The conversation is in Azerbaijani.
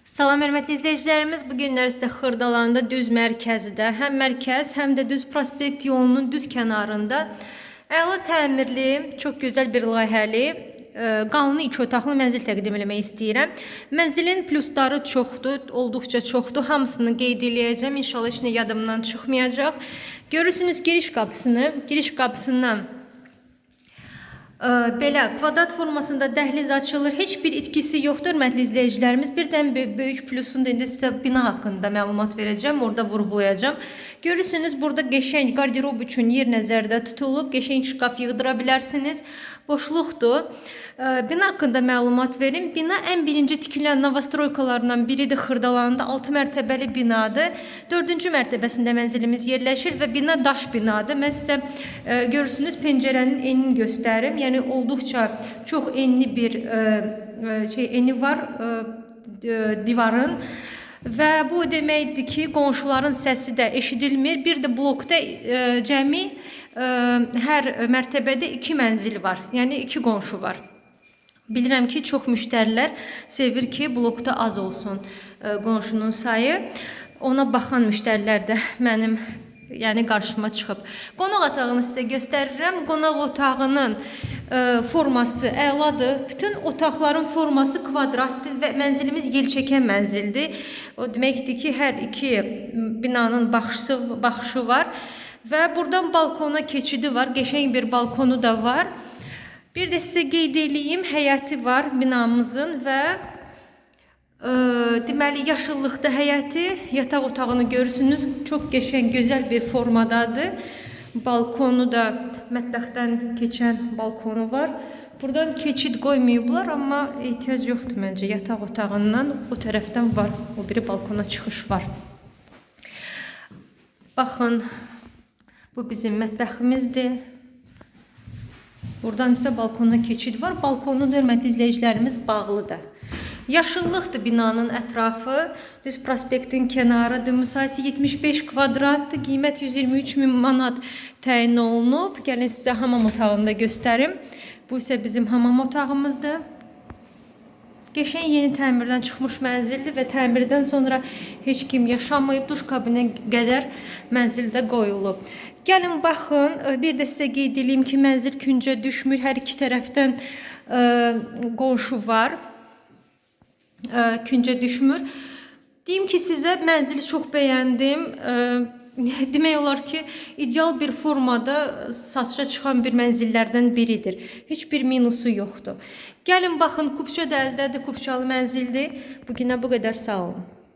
Salam hörmətli izləyicilərimiz, bu günlər sizə Xırdalanda düz mərkəzdə, həm mərkəz, həm də düz prospekt yolunun düz kənarında əla təmirli, çox gözəl bir layihəli, qanuni 2 otaqlı mənzil təqdim etmək istəyirəm. Mənzilin plusları çoxdur, olduqca çoxdur. Hamısını qeyd eləyəcəm. İnşallah heç nə yadımdan çıxmayacaq. Görürsünüz giriş qapısından belə kvadrat formasında dəhliz açılır. Heç bir itkisi yoxdur hörmətli izləyicilərimiz. Birdən böyük plusunu da indi sizə bina haqqında məlumat verəcəm, orada vurğulayacağım. Görürsünüz burada qəşəng qarderob üçün yer nəzərdə tutulub, qəşəng şkaf yığdıra bilərsiniz. Boşluqdur. Bina haqqında məlumat verim. Bina ən birinci tikilən novastroykalarından biridir Xırdalanda. 6 mərtəbəli binadır. 4-cü mərtəbəsində mənzilimiz yerləşir və bina daş binadır. Mən sizə görürsünüz pəncərənin enini göstərim. Yəni olduqca çox enli bir eni var divarın. Və bu deməkdir ki, qonşuların səsi də eşidilmir. Bir də blokda cəmi hər mərtəbədə 2 mənzil var. Yəni 2 qonşu var. Bilirəm ki, çox müştərilər sevir ki, blokda az olsun qonşunun sayı. Ona baxan müştərilər də mənim qarşıma çıxıb. Qonaq otağını sizə göstərirəm. Qonaq otağının forması əladır. Bütün otaqların forması kvadratdır və mənzilimiz yelçəkən mənzildir. O deməkdir ki, hər iki binanın baxışı var. Və buradan balkona keçidi var. Qəşəng bir balkonu da var. Bir də sizə qeyd edeyim, həyəti var binamızın və deməli yaşıllıqda həyəti, yataq otağını görürsünüz. Çox qəşəng, gözəl bir formadadır. Balkonu da mətbəxdən keçən balkonu var. Buradan keçid qoymayıblar, amma ehtiyac yoxdur məncə. Yataq otağından o tərəfdən var. O biri balkona çıxış var. Baxın, bu bizim mətbəximizdir. Buradan isə balkona keçid var. Balkonun hörmətli izləyicilərimiz bağlıdır. Yaşıllıqdır binanın ətrafı. Düz prospektin kənarıdır. Müsahisə 75 kvadratdır. Qiymət 123.000 manat təyin olunub. Gəlin sizə hamam otağını da göstərim. Bu isə bizim hamam otağımızdır. Qəşəng yeni təmirdən çıxmış mənzildir və təmirdən sonra heç kim yaşamayıb, duş kabinə qədər mənzildə qoyulub. Gəlin baxın, bir də sizə qeyd edeyim ki, mənzil küncə düşmür, hər iki tərəfdən qonşu var, küncə düşmür. Deyim ki, sizə mənzili çox bəyəndim. Demək olar ki, ideal bir formada satışa çıxan bir mənzillərdən biridir. Heç bir minusu yoxdur. Gəlin baxın, Kupça da əldədir, Kupçalı mənzildir. Bugünə bu qədər, sağ olun.